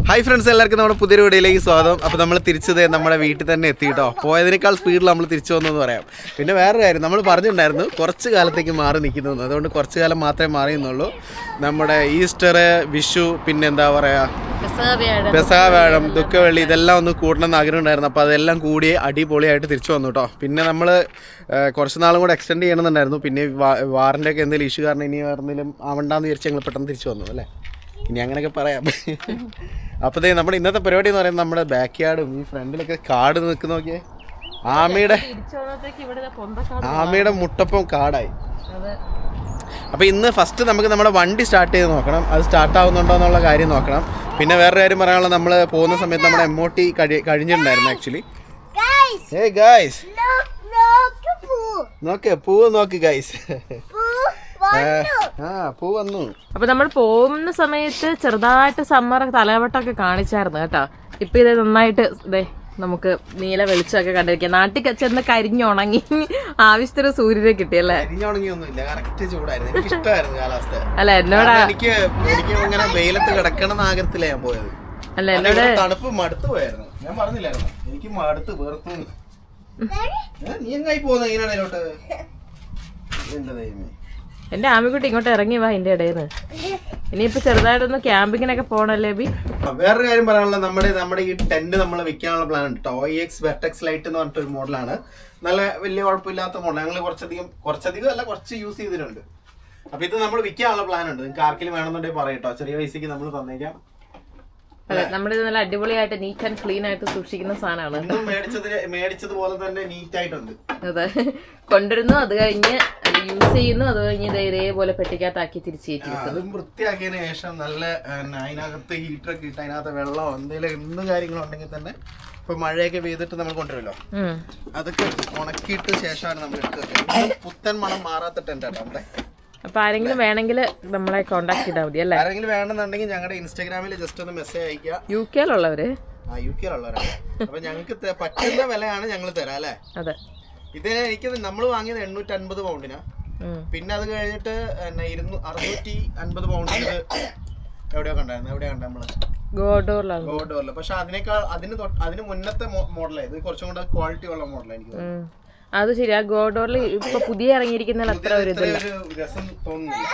Hi friends, എല്ലാവർക്കും നമ്മുടെ പുതിയൊരു വീഡിയോയിലേക്ക് സ്വാഗതം. അപ്പോൾ നമ്മൾ തിരിച്ചത് നമ്മുടെ വീട്ടിൽ തന്നെ എത്തി കേട്ടോ. പോയതിനേക്കാൾ സ്പീഡിൽ നമ്മൾ തിരിച്ചു വന്നെന്ന് പറയാം. പിന്നെ വേറൊരു കാര്യം നമ്മൾ പറഞ്ഞിട്ടുണ്ടായിരുന്നു, കുറച്ച് കാലത്തേക്ക് മാറി നിൽക്കുന്നു. അതുകൊണ്ട് കുറച്ച് കാലം മാത്രമേ മാറിയെന്നുള്ളൂ. നമ്മുടെ ഈസ്റ്റർ, വിഷു, പിന്നെ എന്താ പറയുക, പെസഹ വ്യാഴം, ദുഃഖവെള്ളി, ഇതെല്ലാം ഒന്ന് കൂടണമെന്ന് ആഗ്രഹം ഉണ്ടായിരുന്നു. അപ്പോൾ അതെല്ലാം കൂടി അടിപൊളിയായിട്ട് തിരിച്ചു വന്നു കേട്ടോ. പിന്നെ നമ്മൾ കുറച്ച് നാളും കൂടെ എക്സ്റ്റെൻഡ് ചെയ്യണമെന്നുണ്ടായിരുന്നു. പിന്നെ വാറിൻ്റെ ഒക്കെ എന്തെങ്കിലും ഇഷ്യൂ കാരണം ഇനി എന്തെങ്കിലും ആവണ്ടെന്ന് വിചാരിച്ച് ഞങ്ങൾ പെട്ടെന്ന് തിരിച്ചു വന്നു അല്ലേ. ഇനി അങ്ങനെയൊക്കെ പറയാം. അപ്പോഴത്തേ നമ്മുടെ ഇന്നത്തെ പരിപാടി എന്ന് പറയുന്നത് നമ്മുടെ ബാക്ക് യാർഡും ഈ ഫ്രണ്ടിലൊക്കെ കാട് നിൽക്കുന്ന നോക്കിയേ. ആമയുടെ മുട്ടപ്പം കാടായി. അപ്പോൾ ഇന്ന് ഫസ്റ്റ് നമുക്ക് നമ്മുടെ വണ്ടി സ്റ്റാർട്ട് ചെയ്ത് നോക്കണം, അത് സ്റ്റാർട്ട് ആവുന്നുണ്ടോ എന്നുള്ള കാര്യം നോക്കണം. പിന്നെ വേറൊരു കാര്യം പറയാനുള്ള, നമ്മൾ പോകുന്ന സമയത്ത് നമ്മുടെ MOT കഴിഞ്ഞിട്ടുണ്ടായിരുന്നു ആക്ച്വലി. ഏയ് ഗൈസ് നോക്ക്, പൂവ് നോക്ക് ഗൈസ്. പൂ വന്നു. അപ്പൊ നമ്മൾ പോകുന്ന സമയത്ത് ചെറുതായിട്ട് സമ്മർ തലവട്ടമൊക്കെ കാണിച്ചായിരുന്നു കേട്ടോ. ഇപ്പൊ ഇത് നന്നായിട്ട് ഇതേ നമുക്ക് നീല വെളിച്ചമൊക്കെ കണ്ടിരിക്കാം. നാട്ടിൽ ചെന്ന് കരിഞ്ഞുണങ്ങി ആവശ്യത്തിന് സൂര്യനെ കിട്ടിയല്ലേ. അല്ല എന്നോട് വെയിലത്ത് കിടക്കണം ആഗ്രഹത്തിലേ ഞാൻ പോയത്. അല്ല എന്നോട് തണുപ്പ് മടുത്തു പോയായിരുന്നു. ഞാൻ പറഞ്ഞില്ലായിരുന്നു എനിക്ക് മടുത്ത് വെറുത്തു. നീ എങ്ങായി പോകുന്ന ഇങ്ങനെയാണോട്ട് എന്റെ ദൈവമേ. എന്റെ ആമിക്കുട്ടി ഇങ്ങോട്ട് ഇറങ്ങി വാ എന്റെ ഇടയിൽ നിന്ന്. ഇനിയിപ്പോ ചെറുതായിട്ടൊന്ന് ക്യാമ്പിങ്ങിനൊക്കെ പോണല്ലേ ബി. വേറൊരു കാര്യം പറയാനുള്ള, നമ്മുടെ ഈ ടെന്റ് നമ്മൾ വെക്കാനുള്ള പ്ലാൻ ഉണ്ട് കേട്ടോ. OEX വെർട്ടെക്സ് ലൈറ്റ് എന്ന് പറഞ്ഞിട്ടൊരു മോഡലാണ്. നല്ല വലിയ കുഴപ്പമില്ലാത്ത മോഡൽ. ഞങ്ങൾ കുറച്ചധികം അല്ല കുറച്ച് യൂസ് ചെയ്തിട്ടുണ്ട്. അപ്പൊ ഇത് നമ്മൾ വിൽക്കാനുള്ള പ്ലാൻ ഉണ്ട്. നിങ്ങൾക്ക് ആർക്കെങ്കിലും വേണമെന്നുണ്ടെങ്കിൽ പറയട്ടോ, ചെറിയ പൈസക്ക് നമ്മൾ തന്നേക്കാം. അതെ, നമ്മളിത് നല്ല അടിപൊളിയായിട്ട് നീറ്റ് ആൻഡ് ക്ലീൻ ആയിട്ട് സൂക്ഷിക്കുന്ന സാധനമാണ്. മേടിച്ചതുപോലെ തന്നെ നീറ്റ് ആയിട്ടുണ്ട്. അതെ, കൊണ്ടുവരുന്നു, അത് കഴിഞ്ഞ് യൂസ് ചെയ്യുന്നു, അത് കഴിഞ്ഞ് ഇതേപോലെ പെട്ടിക്കകത്താക്കി തിരിച്ചേറ്റിരിക്കുന്നു. വൃത്തിയാക്കിയതിനു ശേഷം നല്ല അതിനകത്ത് ഹീറ്ററൊക്കെ ഇട്ട് അതിനകത്ത് വെള്ളം എന്തെങ്കിലും എന്ത് കാര്യങ്ങളുണ്ടെങ്കിൽ തന്നെ ഇപ്പൊ മഴയൊക്കെ പെയ്തിട്ട് നമ്മൾ കൊണ്ടുവരുമല്ലോ, അതൊക്കെ ഉണക്കിയിട്ട് ശേഷമാണ് നമ്മൾ എടുത്തത്. പുത്തൻ മണം മാറാത്ത ടെന്റ് ആട്ടോ നമ്മുടെ. അപ്പൊ ആരെങ്കിലും വേണമെങ്കിൽ നമ്മളെ കോണ്ടാക്ട് ചെയ്താൽ മതി അല്ലേ. ആരെങ്കിലും വേണമെന്നുണ്ടെങ്കിൽ ഞങ്ങളുടെ ഇൻസ്റ്റാഗ്രാമിൽ ജസ്റ്റ് ഒന്ന് മെസ്സേജ് അയക്കുക. UK ലുള്ളവര് അപ്പൊ ഞങ്ങൾക്ക് പറ്റുന്ന വിലയാണ് ഞങ്ങൾ തരാം അല്ലേ. അതെ, ഇതിന് എനിക്ക് നമ്മൾ വാങ്ങിയത് 850 പൗണ്ടിനാ. പിന്നെ അത് കഴിഞ്ഞിട്ട് 650 പൗണ്ടിന് എവിടെയോ കണ്ടായിരുന്നു. നമ്മള് ഗോഡോറില്. പക്ഷെ അതിന് മുന്നത്തെ മോഡലായത് കുറച്ചും കൂടെ ക്വാളിറ്റി ഉള്ള മോഡലാണ് എനിക്ക് തോന്നുന്നു. അത് ശരിയാ. ഗോഡോറിൽ ഇപ്പൊ പുതിയ ഇറങ്ങിയിരിക്കുന്ന അത്ര ഒരു രസം തോന്നുന്നില്ല.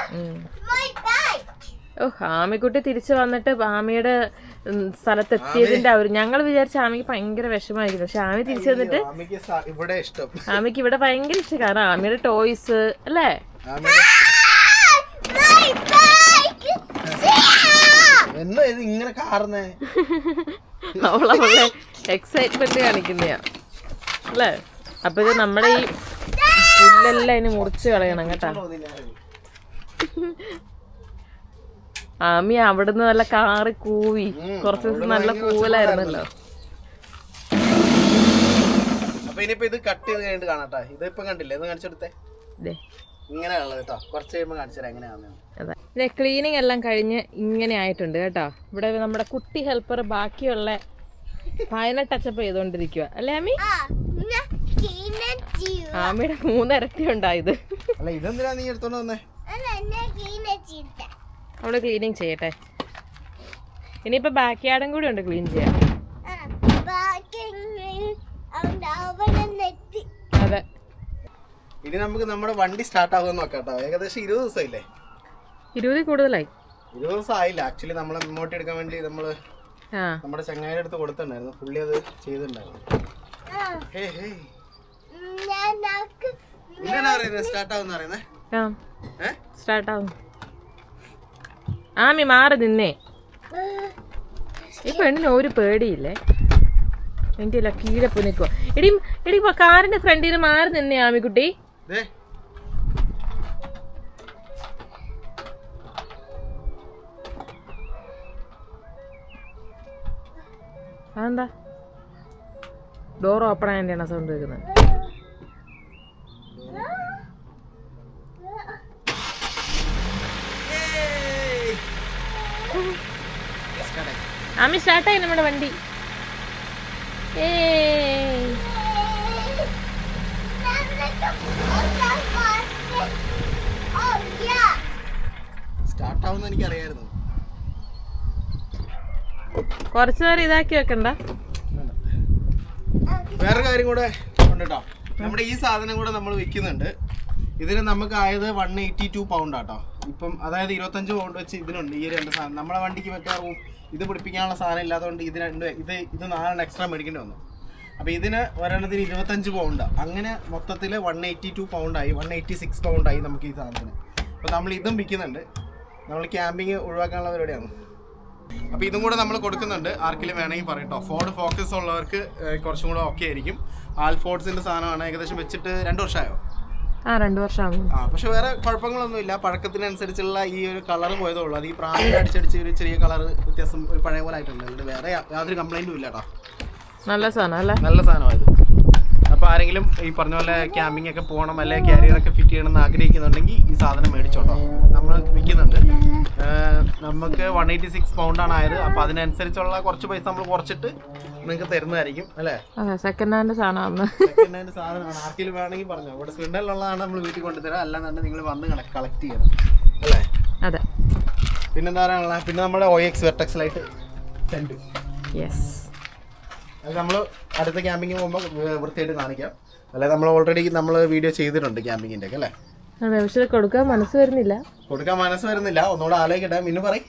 ഓ, ആമിക്കുട്ടി തിരിച്ചു വന്നിട്ട് ആമിയുടെ സ്ഥലത്തെത്തിയതിന്റെ ഞങ്ങൾ വിചാരിച്ച ആമിക്ക് ഭയങ്കര വിഷമായിരിക്കുന്നു. പക്ഷെ ആമി തിരിച്ചു വന്നിട്ട് ആമിക്ക് ഇവിടെ ഭയങ്കര ഇഷ്ടം. കാരണം ആമിയുടെ ടോയ്സ് അല്ലേ. അവളെ എക്സൈറ്റ്മെന്റ് കാണിക്കുന്നയാ അല്ലേ. അപ്പൊ ഇത് നമ്മുടെ ഈ പുല്ലെല്ലാം ഇനി മുറിച്ച് കളയണം കേട്ടാ. ആമി അവിടുന്ന് നല്ല കാറി കൂവി. കുറച്ച് ദിവസം നല്ല കൂവലായിരുന്നല്ലോ. അപ്പൊ ഇനിയിപ്പോ ഇത് കട്ട് ചെയ്ത് കഴിഞ്ഞിട്ട് കാണാട്ടാ. ഇതിപ്പോ കണ്ടില്ലേ, ഇത് കാണിച്ചെടുത്തേ. ഇങ്ങനെയാണല്ലോ കേട്ടോ, കുറച്ച് കഴിയുമ്പോ കാണിച്ചുതരാം എങ്ങനെയാണെന്ന്. അതെ, ക്ലീനിങ് എല്ലാം കഴിഞ്ഞ് ഇങ്ങനെ ആയിട്ടുണ്ട് കേട്ടോ. ഇവിടെ നമ്മുടെ കുട്ടി ഹെൽപ്പർ ബാക്കിയുള്ള ഫൈനൽ ടച്ചപ്പ് ചെയ്തോണ്ടിരിക്കുക അല്ലേ ആമി. ആമിയുടെ 3 ഇരട്ടി ഉണ്ടായത്. അവിടെ ക്ലീനിങ് ചെയ്യട്ടെ. ഇനിയിപ്പോ ബാക്ക് യാർഡും കൂടി ഉണ്ട് ക്ലീൻ ചെയ്യാൻ. അതെ, ഇനി നമുക്ക് നമ്മുടെ വണ്ടി സ്റ്റാർട്ട് ആകുമെന്ന് നോക്കാട്ടോ. ഏകദേശം 20 ദിവസമായില്ലേ. 20 കൂടുതലായി. 20 ദിവസം ആയില്ല ആക്ച്വലി. നമ്മളെ MOT എടുക്കാൻ വേണ്ടി നമ്മള് നമ്മുടെ ചങ്ങായിയുടെ അടുത്ത് കൊടുത്തിട്ടുണ്ടായിരുന്നു. പുള്ളി അത് ചെയ്തിട്ടുണ്ടായിരുന്നു. ആമി മാറി നിന്നേ. ഈ പെണ്ണിന് ഒരു പേടിയില്ലേ. എന്റെ ഇല്ല കീഴെ നിൽക്കുക. എടി കാറിന്റെ ഫ്രണ്ടിന് മാറി നിന്നേ ആമിക്കുട്ടി. അതെന്താ ഡോർ ഓപ്പൺ ആയതിൻ്റെയാണ് സൗണ്ട് കേൾക്കുന്നത്. ആമി സ്റ്റാർട്ടായി നമ്മുടെ വണ്ടി. സ്റ്റാർട്ടാവുന്ന എനിക്കറിയായിരുന്നു. കുറച്ചു നേരം ഇതാക്കി വെക്കണ്ട. വേറെ കാര്യം കൂടെ ഉണ്ട് കേട്ടോ. നമ്മുടെ ഈ സാധനം കൂടെ നമ്മൾ വിൽക്കുന്നുണ്ട്. ഇതിന് നമുക്ക് ആയത് 182 പൗണ്ട് ആട്ടോ. ഇപ്പം അതായത് 25 പൗണ്ട് വെച്ച് ഇതിനുണ്ട് ഈ രണ്ട് സാധനം. നമ്മളെ വണ്ടിക്ക് മറ്റേ ഇത് പിടിപ്പിക്കാനുള്ള സാധനം ഇല്ലാത്തതുകൊണ്ട് ഇത് 4 എക്സ്ട്രാ മേടിക്കേണ്ടി വന്നു. അപ്പോൾ ഇതിന് ഒരെണ്ണത്തിന് 25 പൗണ്ട്. അങ്ങനെ മൊത്തത്തിൽ 182 പൗണ്ടായി, 186 പൗണ്ടായി നമുക്ക് ഈ സാധനത്തിന്. അപ്പോൾ നമ്മൾ ഇതും വിൽക്കുന്നുണ്ട്. നമ്മൾ ക്യാമ്പിങ് ഒഴിവാക്കാനുള്ള പരിപാടിയാണ്. അപ്പോൾ ഇതും കൂടെ നമ്മൾ കൊടുക്കുന്നുണ്ട്. ആർക്കെങ്കിലും വേണമെങ്കിൽ പറയട്ടോ. ഫോർഡ് ഫോക്കസ് ഉള്ളവർക്ക് കുറച്ചും കൂടെ ഓക്കെ ആയിരിക്കും. ആൽഫോർഡ്സിൻ്റെ സാധനമാണ്. ഏകദേശം വെച്ചിട്ട് 2 വർഷമായോ? 2 വർഷമാണ്. പക്ഷെ വേറെ കുഴപ്പങ്ങളൊന്നുമില്ല. പഴക്കത്തിനനുസരിച്ചുള്ള ഈ ഒരു കളർ പോയതേ ഉള്ളൂ. അത് ഈ പ്രായം അടിച്ചടിച്ച് ഒരു ചെറിയ കളർ വ്യത്യാസം പഴയ പോലെ ആയിട്ടുണ്ട്. അതുകൊണ്ട് വേറെ യാതൊരു കംപ്ലൈൻറ്റും ഇല്ല കേട്ടോ. നല്ല സാധനം അല്ലേ? നല്ല സാധനമായത്. അപ്പോൾ ആരെങ്കിലും ഈ പറഞ്ഞ പോലെ ക്യാമ്പിംഗ് ഒക്കെ പോകണം അല്ലെങ്കിൽ ക്യാരിയറൊക്കെ ഫിറ്റ് ചെയ്യണമെന്ന് ആഗ്രഹിക്കുന്നുണ്ടെങ്കിൽ ഈ സാധനം മേടിച്ചോട്ടോ. നമ്മൾ വിൽക്കുന്നുണ്ട്. നമുക്ക് 186 പൗണ്ടാണ് ആയത്. അപ്പോൾ അതിനനുസരിച്ചുള്ള കുറച്ച് പൈസ നമ്മൾ കുറച്ചിട്ട് നിങ്ങൾക്ക് തരുന്നതായിരിക്കും അല്ലേ? സെക്കൻഡ് ഹാൻഡ് സാധനമാണ്. സെക്കൻഡ് ഹാൻഡ് സാധനമാണ്. ആർക്കെങ്കിലും വേണമെങ്കിൽ പറഞ്ഞോ. ഇവിടെ സ്വിൻഡനിലുള്ളതാണ് നമ്മൾ വീട്ടിൽ കൊണ്ടുതരാം. അല്ലാന്നുണ്ട് നിങ്ങൾ വന്ന് കളക്ട് ചെയ്യണം അല്ലേ? അതെ. പിന്നെന്താ പറയാനുള്ള, പിന്നെ നമ്മുടെ OX vertex light tent. Yes, അത് നമ്മൾ അടുത്ത ക്യാമ്പിങ്ങിന് പോകുമ്പോൾ വൃത്തിയായിട്ട് കാണിക്കാം. അല്ലെ നമ്മൾ ഓൾറെഡി നമ്മൾ വീഡിയോ ചെയ്തിട്ടുണ്ട് ക്യാമ്പിങ്ങിൻ്റെ ഒക്കെ അല്ലേ? അതെ. പക്ഷെ കൊടുക്കാൻ മനസ്സ് വരുന്നില്ല. ഒന്നുകൂടെ ആലോചിക്കട്ടെ. മിന്നു പറയും.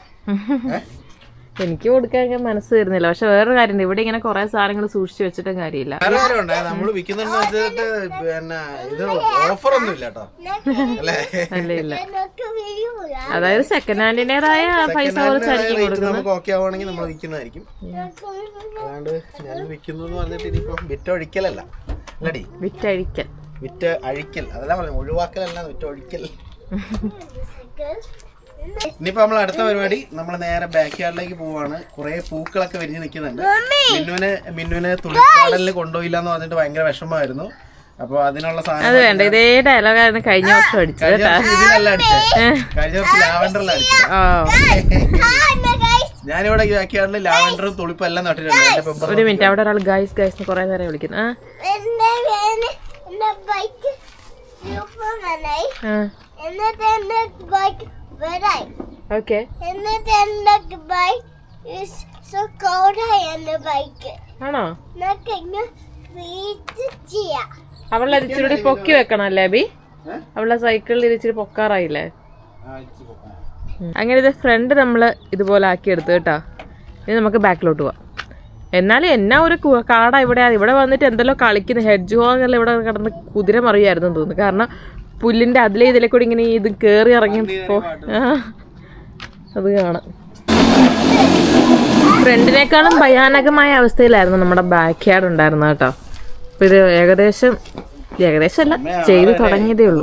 എനിക്ക് കൊടുക്കാൻ മനസ്സ് വരുന്നില്ല. പക്ഷെ വേറൊരു കാര്യം, ഇവിടെ ഇങ്ങനെ കുറെ സാധനങ്ങൾ സൂക്ഷിച്ചു വെച്ചിട്ടും കാര്യമില്ല. വേറെ കാര്യമുണ്ട്, നമ്മൾ വിൽക്കുന്നുണ്ട് വെച്ചിട്ട് പിന്നെ ഇത് ഓഫർ ഒന്നും ഇല്ല കേട്ടോ. അല്ലേ? ഇല്ല. അതായത് സെക്കൻഡ് ഹാൻഡിന്റേതായ പൈസ കുറച്ചായിരിക്കും കൊടുക്കുന്നത്. നമുക്ക് ഓക്കെ ആവുകയാണെങ്കിൽ നമ്മൾ വിൽക്കുന്നതായിരിക്കും. അല്ലാണ്ട് ഞാൻ വിൽക്കുന്നു എന്ന് പറഞ്ഞിട്ട് ഇനിയിപ്പം വിറ്റൊഴിക്കലല്ല അല്ലടി. വിറ്റ് അഴിക്കൽ അതല്ല പറഞ്ഞു, ഒഴിവാക്കലല്ല, വിറ്റൊഴിക്കൽ. ഇനിയിപ്പോ നമ്മൾ അടുത്ത പരിപാടി നമ്മൾ നേരെ ബാക്ക് യാർഡിലേക്ക് പോവാണ്. കുറെ പൂക്കളൊക്കെ വിരിഞ്ഞ് നിൽക്കുന്നുണ്ട്. മിന്നുവിനെ തുളിക്കാടലിൽ കൊണ്ടുപോയില്ല എന്ന് പറഞ്ഞിട്ട് ഭയങ്കര വിഷമമായിരുന്നു. അപ്പൊ അതിനുള്ള സാധനം വേണ്ട. ഇതേ ഡയലോഗായിരുന്നു കഴിഞ്ഞ വർഷം അടിച്ചത്. ഇതിലല്ല അടിച്ചത്, കഴിഞ്ഞ വർഷം ലാവൻഡറിൽ അടിച്ചത്. ഞാനിവിടെ ബാക്ക് യാർഡിൽ ലാവൻഡറും തുളിപ്പും എല്ലാം നട്ടിട്ടുണ്ട്. ഒരു മിനിറ്റ്, അവിടെ ഒരാൾ ഗൈസ് ഗൈസ് കുറെ നേരം വിളിക്കുന്നു. Okay. ആണോ? അവളെ ഇച്ചിരി പൊക്കി വെക്കണം അല്ലേ അബി? അവളെ സൈക്കിളിൽ ഇച്ചിരി പൊക്കാറായില്ലേ? അങ്ങനെ ഇത് ഫ്രണ്ട് നമ്മള് ഇതുപോലെ ആക്കി എടുത്തു കേട്ടോ. ഇനി നമുക്ക് ബാക്കിലോട്ട് പോവാം. എന്നാലും എന്നാ ഒരു കാടാ ഇവിടെ വന്നിട്ട് എന്തെല്ലോ കളിക്കുന്ന ഹെഡ്ജ് ഹോഗെല്ലാം ഇവിടെ കിടന്ന് കുതിര മറിയായിരുന്നു തോന്നുന്നു. കാരണം പുല്ലിന്റെ അതിലെ ഇതിലെ കൂടി ഇങ്ങനെ ഇത് കേറി ഇറങ്ങിയപ്പോ അത് കാണാം. ഫ്രണ്ടിനേക്കാളും ഭയാനകമായ അവസ്ഥയിലായിരുന്നു നമ്മുടെ ബാക്ക് യാർഡ് ഉണ്ടായിരുന്നത് കേട്ടോ. അപ്പൊ ഇത് ഏകദേശം അല്ല, ചെയ്ത് തുടങ്ങിയതേ ഉള്ളൂ.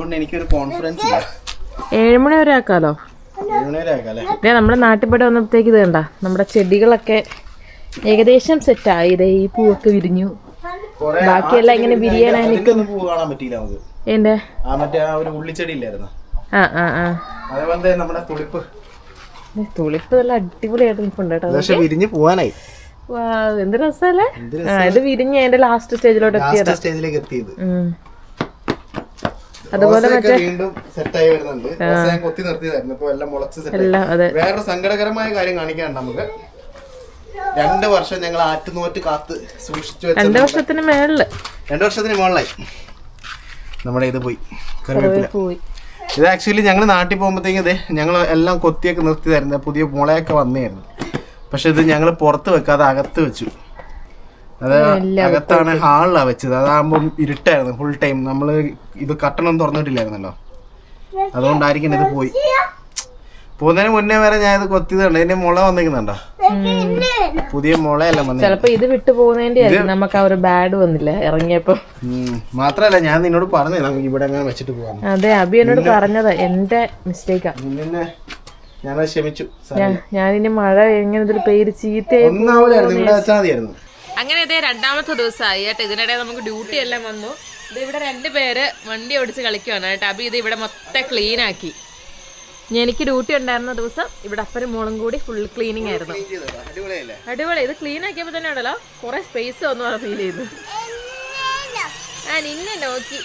7 മണി വരെ ആക്കാലോ. നമ്മുടെ നാട്ടിൽപ്പെടെ വന്നപ്പോഴത്തേക്ക് ഇത് കണ്ട നമ്മുടെ ചെടികളൊക്കെ ഏകദേശം സെറ്റായി. ഇതേ ഈ പൂവൊക്കെ വിരിഞ്ഞു. ബാക്കിയെല്ലാം ഇങ്ങനെ വിരിയാനായി. എന്റെ തുളിപ്പ് നല്ല അടിപൊളിയായിട്ട് നിൽപ്പുണ്ട് കേട്ടോ. എന്ത് രസല്ലേ. ഇത് വിരിഞ്ഞ് അതിന്റെ ലാസ്റ്റ് സ്റ്റേജിലോട്ട് എത്തിയത്. അതുപോലെ മറ്റേ വേറെ സങ്കടകരമായ കാര്യം കാണിക്കാൻ നമുക്ക് 2 വർഷം ഞങ്ങൾ ആറ്റുനോറ്റ് കാത്ത് സൂക്ഷിച്ചു. 2 വർഷത്തിന് മുകളിലായി നമ്മുടെ ഇത് പോയി, കറിവേപ്പില. ഇത് ആക്ച്വലി ഞങ്ങൾ നാട്ടിൽ പോകുമ്പോഴത്തേക്കും ഇത് ഞങ്ങൾ എല്ലാം കൊത്തിയൊക്കെ നിർത്തിയതായിരുന്നു. പുതിയ മുളയൊക്കെ വന്നായിരുന്നു. പക്ഷെ ഇത് ഞങ്ങൾ പുറത്ത് വെക്കാതെ അകത്ത് വെച്ചു. അത് അകത്താണ്, ഹാളിലാണ് വെച്ചത്. അതാകുമ്പം ഇരുട്ടായിരുന്നു ഫുൾ ടൈം. നമ്മൾ ഇത് കട്ടണം തുറന്നിട്ടില്ലായിരുന്നല്ലോ, അതുകൊണ്ടായിരിക്കും ഇത് പോയി. പോകുന്നതിന് മുന്നേ വരെ ഞാൻ ഇത് കൊത്തിയതുണ്ട്. ഇതിന്റെ മുള വന്നിരിക്കുന്നുണ്ടോ? പുതിയ മുളയെല്ലാം വന്നു. ചിലപ്പോ ഇത് വിട്ടു പോകുന്നതിന്റെ നമുക്ക് ആ ഒരു ബാഡ് വന്നില്ല ഇറങ്ങിയപ്പോ. മാത്രല്ല ഞാൻ നിന്നോട് പറഞ്ഞേ നമുക്ക് ഇവിടെ അങ്ങനെ വെച്ചിട്ട് പോകാം. അതെ, അബി എന്നോട് പറഞ്ഞത് എന്റെ മിസ്റ്റേക്കാ. ഞാനത് ക്ഷമിച്ചു. ഞാനിനി മഴ എങ്ങനെ ഇതിൽ പേര് ചീത്തയായിരുന്നു. അങ്ങനെ ഇതേ 2ാമത്തെ ദിവസമായി കേട്ടോ. ഇതിനിടെ നമുക്ക് ഡ്യൂട്ടി എല്ലാം വന്നു. ഇത് ഇവിടെ 2 പേര് വണ്ടി ഓടിച്ച് കളിക്കുവാണ് കേട്ടോ. അബി ഇത് ഇവിടെ മൊത്തം ക്ലീൻ ആക്കി. എനിക്ക് ഡ്യൂട്ടി ഉണ്ടായിരുന്ന ദിവസം ഇവിടെ അപ്പനും മോളും കൂടി ഫുൾ ക്ലീനിങ് ആയിരുന്നു. അടിപൊളി. ഇത് ക്ലീൻ ആക്കിയപ്പോ തന്നെ ഉണ്ടല്ലോ കുറെ സ്പേസ് വന്നു ഫീൽ ചെയ്തു. നിന്നെ നോക്കി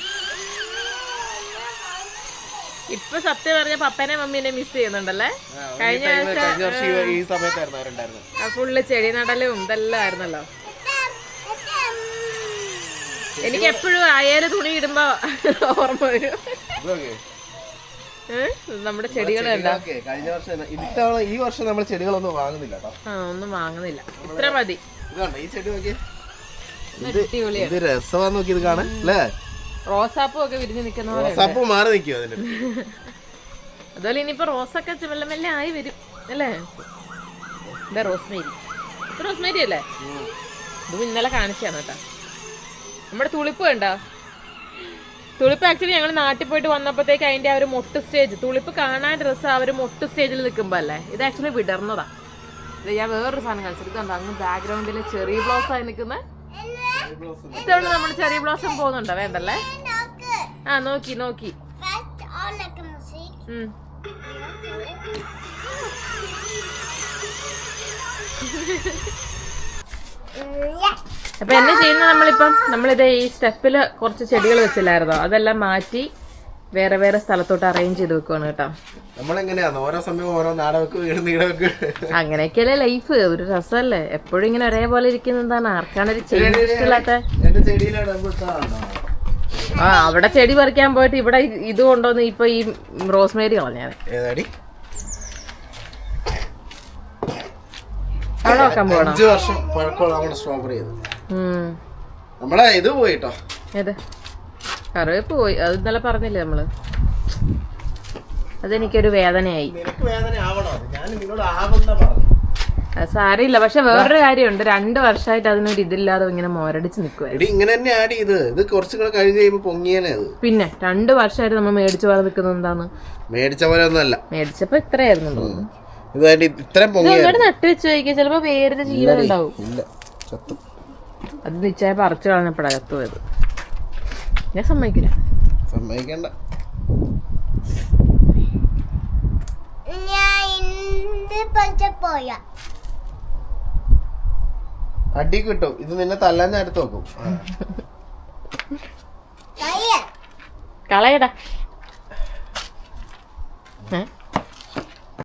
ഇപ്പൊ സത്യം പറഞ്ഞ പപ്പനെ മമ്മീനെ മിസ് ചെയ്യുന്നുണ്ടല്ലേ? കഴിഞ്ഞ വർഷം ഈ സമയത്തായിരുന്നു അവരുണ്ടായിരുന്നു. ഫുള്ള് ചെടി നടലും ഇതെല്ലാം ആയിരുന്നല്ലോ. എനിക്ക് എപ്പോഴും അയേല് തുണി ഇടുമ്പോ ഓർമ്മ വരും നമ്മുടെ ചെടികൾ കണ്ടോ. കഴിഞ്ഞ വർഷം ഇത്തവണ ഈ വർഷം നമ്മൾ ചെടികളൊന്നും വാങ്ങുന്നില്ല കേട്ടോ. ഒന്നും വാങ്ങുന്നില്ല, ഇത്ര മതി. ഇതുണ്ട് ഈ ചെടി നോക്കി, ഇത് രസമാന്ന് നോക്കി ഇത് കാണാൻ അല്ലേ. റോസാപ്പൂ ഒക്കെ വിരിഞ്ഞ് നിൽക്കുന്ന പോലെ. റോസാപ്പൂ മാറി നിൽക്കുമോ അതിന്? അതുപോലെ ഇനിയിപ്പോ റോസൊക്കെ മെല്ലെ മെല്ലെ ആയി വരും അല്ലേ. എന്താ റോസ്മേരി, റോസ്മേരി അല്ലേ? ഇത് ഇന്നലെ കാണിച്ചാണ് കേട്ടോ. നമ്മുടെ തുളിപ്പ് കണ്ടോ? തുളിപ്പ് ആക്ച്വലി ഞങ്ങൾ നാട്ടിൽ പോയിട്ട് വന്നപ്പോഴത്തേക്ക് അതിന്റെ ആ ഒരു മൊട്ട് സ്റ്റേജ്, തുളിപ്പ് കാണാൻ രസം ആ ഒരു മൊട്ട് സ്റ്റേജിൽ നിൽക്കുമ്പോ അല്ലേ. ഇത് ആക്ച്വലി വിടർന്നതാ. ഇത് ഞാൻ വേറൊരു സാധനം കളിച്ചത് ഇതുണ്ടോ, അങ്ങ് ബാക്ക്ഗ്രൗണ്ടിൽ ചെറിയ ബ്ലോസം ആയി നിൽക്കുന്ന. ഇത്തവണ നമ്മൾ ചെറിയ ബ്ലോസം പോകുന്നുണ്ടോ? വേണ്ടല്ലേ? ആ നോക്കി നോക്കി. അപ്പൊ എന്നെ ചെയ്യുന്ന നമ്മളിത് ഈ സ്റ്റെപ്പില് കുറച്ച് ചെടികൾ വെച്ചില്ലായിരുന്നോ, അതെല്ലാം മാറ്റി വേറെ വേറെ സ്ഥലത്തോട്ട് അറേഞ്ച് ചെയ്ത് വെക്കുവാണ് കേട്ടോ. നമ്മളെങ്ങനെയാന്ന് ഓരോ സമയം ഓരോ നാടകക്ക് വീട് അങ്ങനെയൊക്കെയല്ലേ ലൈഫ്, ഒരു രസമല്ലേ. എപ്പോഴും ഇങ്ങനെ ഒരേപോലെ ഇരിക്കുന്നതാണ്. ആർക്കാണ് ഒരു ചെടി ഇഷ്ടമില്ലാത്ത? ആ അവിടെ ചെടി പറിക്കാൻ പോയിട്ട് ഇവിടെ ഇത് കൊണ്ടുവന്ന് ഇപ്പൊ ഈ റോസ്മേരി കളഞ്ഞാൽ അവിടെ നോക്കാൻ പോകണം. 5 വർഷം പഴക്കമുള്ള നമ്മുടെ സ്ട്രോബെറി നമ്മളെ ഇത് പോയിട്ടോ. ഏത് കറിവേപ്പ് പോയി, അത് ഇന്നലെ പറഞ്ഞില്ലേ നമ്മള്. അതെനിക്കൊരു വേദനയായി. അത് സാരമില്ല. പക്ഷെ വേറൊരു കാര്യമുണ്ട്, 2 വർഷമായിട്ട് അതിനൊരു ഇതില്ലാതെ ഇങ്ങനെ മോരടിച്ച് നിൽക്കുവായിരുന്നു. പിന്നെ 2 വർഷമായിട്ട് നമ്മൾ മേടിച്ചു പോലെ നിൽക്കുന്നത് എന്താണ്? മേടിച്ച പോലെ ഒന്നുമല്ല, മേടിച്ചപ്പോ ഇത്രയായിരുന്നു തോന്നുന്നു. നട്ടുവെച്ച് ചോദിക്കുക, ചിലപ്പോ വേറെ ജീവൻ ഉണ്ടാവും. അത് നിശ്ചയ പറിച്ചു കളഞ്ഞപ്പോഴാ ചത്തുപോയത്. ഞാൻ സമ്മതിക്കില്ല. സമ്മതിക്കണ്ട. അടി കിട്ടും. ഇത് നിന്നെ തല്ലാൻ അടുത്ത് നോക്കും. കളയടാ.